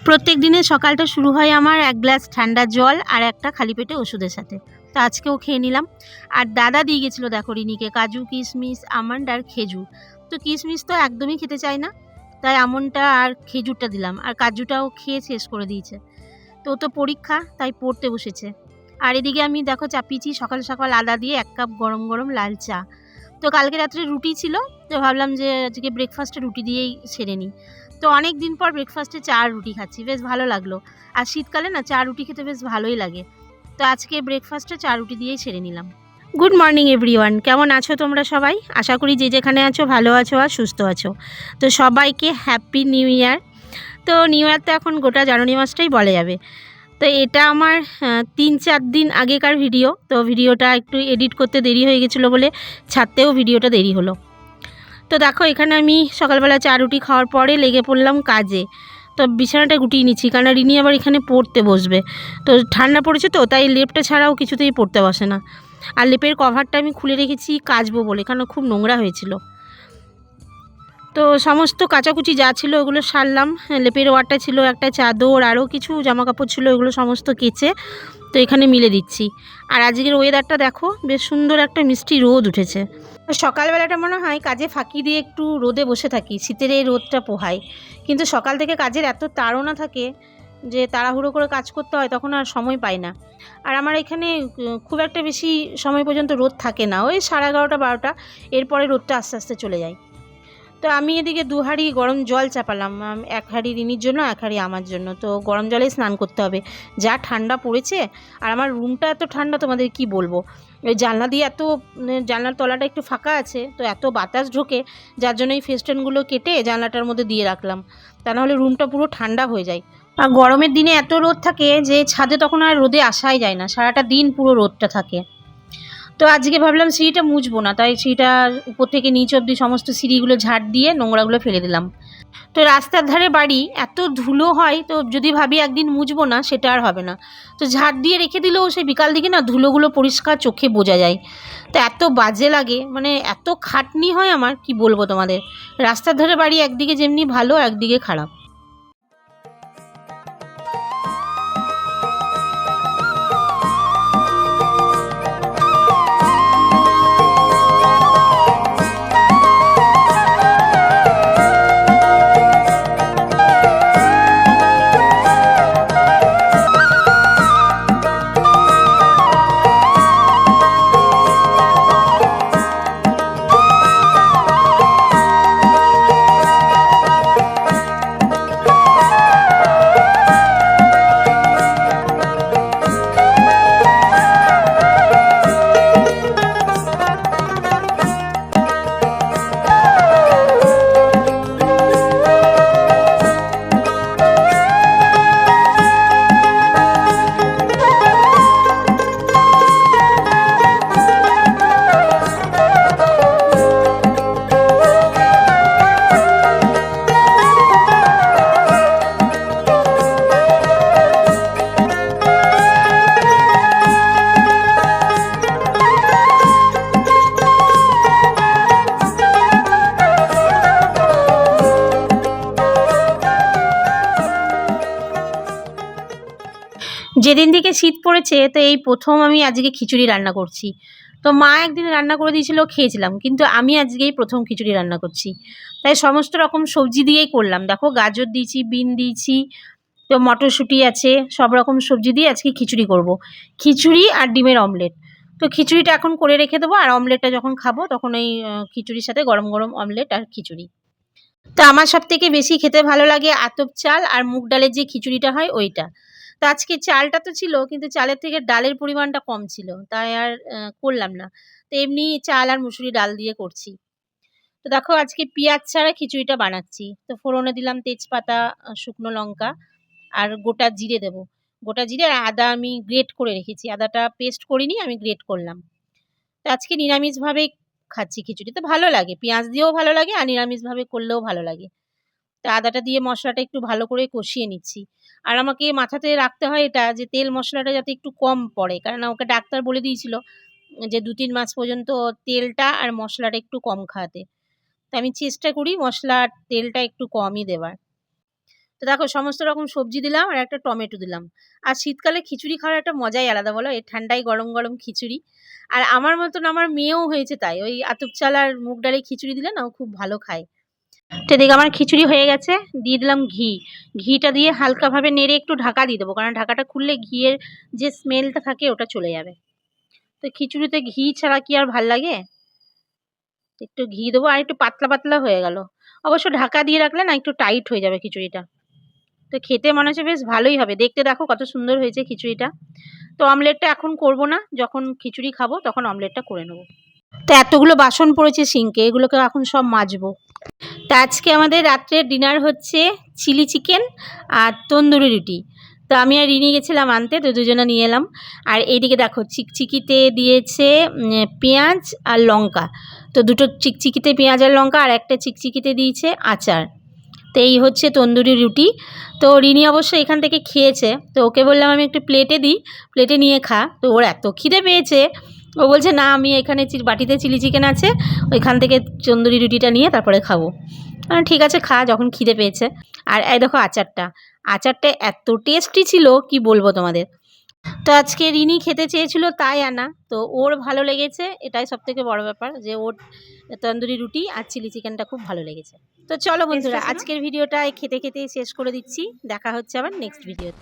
প্রত্যেক দিনের সকালটা শুরু হয় আমার এক গ্লাস ঠান্ডা জল আর একটা খালি পেটে ওষুধের সাথে। তো আজকেও খেয়ে নিলাম। আর দাদা দিয়ে গেছিলো দেখো রিনিকে কাজু কিশমিশ আমন্ড আর খেজুর। তো কিশমিশ তো একদমই খেতে চায় না, তাই আমন্ডটা আর খেজুরটা দিলাম, আর কাজুটাও খেয়ে শেষ করে দিয়েছে। তো তো পরীক্ষা, তাই পড়তে বসেছে। আর এদিকে আমি দেখো চাপিয়েছি সকাল সকাল আদা দিয়ে 1 কাপ গরম গরম লাল চা। তো কালকে রাত্রে রুটি ছিল, তো ভাবলাম যে আজকে ব্রেকফাস্টে রুটি দিয়েই সেরে নিই। তো অনেক দিন পর ব্রেকফাস্টে চা আর রুটি খাচ্ছি, বেশ ভালো লাগলো। আর শীতকালে না চা রুটি খেতে বেশ ভালোই লাগে। তো আজকে ব্রেকফাস্টে চা রুটি দিয়েই সেরে নিলাম। গুড মর্নিং এভরিওয়ান, কেমন আছো তোমরা সবাই? আশা করি যে যেখানে আছো ভালো আছো আর সুস্থ আছো। তো সবাইকে হ্যাপি নিউ ইয়ার। তো নিউ ইয়ার তো এখন গোটা জানুয়ারি মাসটাই বলা যাবে। তো এটা আমার 3-4 দিন আগেকার ভিডিও। তো ভিডিওটা একটু এডিট করতে দেরি হয়ে গেছিলো বলে ছাড়তেও ভিডিওটা দেরি হলো। তো দেখো এখানে আমি সকালবেলা চা রুটি খাওয়ার পরে লেগে পড়লাম কাজে। তো বিছানাটা গুটিয়ে নিচ্ছি, কারণ রিনি আবার এখানে পড়তে বসবে। তো ঠান্ডা পড়েছে, তো তাই লেপটা ছাড়াও কিছুতেই পড়তে বসে না। আর লেপের কভারটা আমি খুলে রেখেছি কাচবো বলে, কারণ খুব নোংরা হয়েছিল। তো সমস্ত কাচাকুচি যা ছিল ওগুলো সারলাম। লেপের ওয়ারটা ছিল, একটা চাদর, আরও কিছু জামা কাপড় ছিল, ওগুলো সমস্ত কেচে তো এখানে মিলে দিচ্ছি। আর আজকের ওয়েদারটা দেখো, বেশ সুন্দর একটা মিষ্টি রোদ উঠেছে। সকালবেলাটা মনে হয় কাজে ফাঁকি দিয়ে একটু রোদে বসে থাকি, শীতের এই রোদটা পোহায়। কিন্তু সকাল থেকে কাজের এত তাড়না থাকে যে তাড়াহুড়ো করে কাজ করতে হয়, তখন আর সময় পাই না। আর আমার এখানে খুব একটা বেশি সময় পর্যন্ত রোদ থাকে না, ওই 11:30-12টা, এরপরে রোদটা আস্তে আস্তে চলে যায়। তো আমি এদিকে 2 হাঁড়ি গরম জল চাপালাম, 1 হাঁড়ি রিনির জন্য, 1 হাঁড়ি আমার জন্য। তো গরম জলে স্নান করতে হবে, যা ঠান্ডা পড়েছে। আর আমার রুমটা এত ঠান্ডা তোমাদের কি বলবো। ওই জানলা দিয়ে এত, জানলার তলাটা একটু ফাঁকা আছে, তো এত বাতাস ঢোকে, যার জন্য এই ফেস্টুনগুলো কেটে জানলাটার মধ্যে দিয়ে রাখলাম। তা নাহলে রুমটা পুরো ঠান্ডা হয়ে যায়। আর গরমের দিনে এত রোদ থাকে যে ছাদে তখন আর রোদে আসাই যায় না, সারাটা দিন পুরো রোদটা থাকে। তো আজকে ভাবলাম সিঁড়িটা মুছবো না, তাই সিঁড়িটার উপর থেকে নিচ অবধি সমস্ত সিঁড়িগুলো ঝাড় দিয়ে নোংরাগুলো ফেলে দিলাম। তো রাস্তার ধারে বাড়ি, এত ধুলো হয়, তো যদি ভাবি একদিন মুছবো না, সেটা আর হবে না। তো ঝাড় দিয়ে রেখে দিলেও সেই বিকাল দিকে না ধুলোগুলো পরিষ্কার চোখে বোঝা যায়। তো এত বাজে লাগে, মানে এত খাটনি হয় আমার, কি বলবো তোমাদের। রাস্তার ধারে বাড়ি একদিকে যেমনি ভালো, একদিকে খারাপ। যেদিন থেকে শীত পড়েছে, তো এই প্রথম আমি আজকে খিচুড়ি রান্না করছি। তো মা একদিন রান্না করে দিয়েছিল, খেয়েছিলাম, কিন্তু আমি আজকেই প্রথম খিচুড়ি রান্না করছি। তাই সমস্ত রকম সবজি দিয়েই করলাম। দেখো গাজর দিয়েছি, বিন দিয়েছি, তো মটরশুঁটি আছে, সব রকম সবজি দিয়ে আজকে খিচুড়ি করব। খিচুড়ি আর ডিমের অমলেট। তো খিচুড়িটা এখন করে রেখে দেবো, আর অমলেটটা যখন খাবো তখন এই খিচুড়ির সাথে গরম গরম অমলেট আর খিচুড়ি। তো আমার সবথেকে বেশি খেতে ভালো লাগে আতপ চাল আর মুগ ডালের যে খিচুড়িটা হয় ওইটা। তো আজকে চালটা তো ছিল, কিন্তু চালের থেকে ডালের পরিমাণটা কম ছিল, তাই আর করলাম না। তো এমনি চাল আর মুসুরি ডাল দিয়ে করছি। তো দেখো আজকে পেঁয়াজ ছাড়া খিচুড়িটা বানাচ্ছি। তো ফোড়নে দিলাম তেজপাতা, শুকনো লঙ্কা আর গোটা জিরে দেবো। গোটা জিরে আর আদা আমি গ্রেট করে রেখেছি, আদাটা পেস্ট করিনি, আমি গ্রেট করলাম। তো আজকে নিরামিষভাবেই খাচ্ছি খিচুড়ি। তো ভালো লাগে, পেঁয়াজ দিয়েও ভালো লাগে আর নিরামিষভাবে করলেও ভালো লাগে। তা আদাটা দিয়ে মশলাটা একটু ভালো করে কষিয়ে নিচ্ছি। আর আমাকে মাথাতে রাখতে হয় এটা, যে তেল মশলাটা যাতে একটু কম পড়ে, কারণ আমাকে ডাক্তার বলে দিয়েছিল যে 2-3 মাস পর্যন্ত তেলটা আর মশলাটা একটু কম খাওয়াতে। তো আমি চেষ্টা করি মশলা আর তেলটা একটু কমই দেওয়ার। তো দেখো সমস্ত রকম সবজি দিলাম আর একটা টমেটো দিলাম। আর শীতকালে খিচুড়ি খাওয়ার একটা মজাই আলাদা বলো, এই ঠান্ডায় গরম গরম খিচুড়ি। আর আমার মতন আমার মেয়েও হয়েছে তাই, ওই আতপ চাল আর মুগ ডালে খিচুড়ি দিলে না ও খুব ভালো খায়। তো এদিকে আমার খিচুড়ি হয়ে গেছে, দিয়ে দিলাম ঘি। ঘিটা দিয়ে হালকাভাবে নেড়ে একটু ঢাকা দিয়ে দেবো, কারণ ঢাকাটা খুললে ঘিয়ের যে স্মেলটা থাকে ওটা চলে যাবে। তো খিচুড়িতে ঘি ছাড়া কি আর ভাল লাগে। একটু ঘি দেবো, আর একটু পাতলা পাতলা হয়ে গেল। অবশ্য ঢাকা দিয়ে রাখলে না একটু টাইট হয়ে যাবে খিচুড়িটা। তো খেতে মনে হচ্ছে বেশ ভালোই হবে, দেখতে দেখো কত সুন্দর হয়েছে খিচুড়িটা। তো অমলেটটা এখন করব না, যখন খিচুড়ি খাবো তখন অমলেটটা করে নেবো। তো এতগুলো বাসন পড়েছে সিঙ্কে, এগুলোকে এখন সব মাজবো। তা আজকে আমাদের রাত্রের ডিনার হচ্ছে চিলি চিকেন আর তন্দুরি রুটি। তো আমি আর রিনি গেছিলাম আনতে, তো দুজনে নিয়ে এলাম। আর এইদিকে দেখো চিকচিকিতে দিয়েছে পেঁয়াজ আর লঙ্কা। তো দুটো চিকচিকিতে পেঁয়াজ আর লঙ্কা, আর একটা চিকচিকিতে দিয়েছে আচার। তো এই হচ্ছে তন্দুরি রুটি। তো রিনি অবশ্য এখান থেকে খেয়েছে, তো ওকে বললাম আমি একটু প্লেটে দিই, প্লেটে নিয়ে খা। তো ওর এত খিদে পেয়েছে, ও বলছে না আমি এখানে বাটিতে চিলি চিকেন আছে, ওইখান থেকে তন্দুরি রুটিটা নিয়ে তারপরে খাবো। ঠিক আছে খা, যখন খিদে পেয়েছে। আর এই দেখো আচারটা, আচারটা এত টেস্টি ছিল কি বলবো তোমাদের। তো আজকে রিনি খেতে চেয়েছিল তাই আনা, তো ওর ভালো লেগেছে, এটাই সবথেকে বড় ব্যাপার, যে ওর তন্দুরি রুটি আর চিলি চিকেনটা খুব ভালো লেগেছে। তো চলো বন্ধুরা, আজকের ভিডিওটা খেতে খেতে শেষ করে দিচ্ছি। দেখা হচ্ছে আবার নেক্সট ভিডিওতে।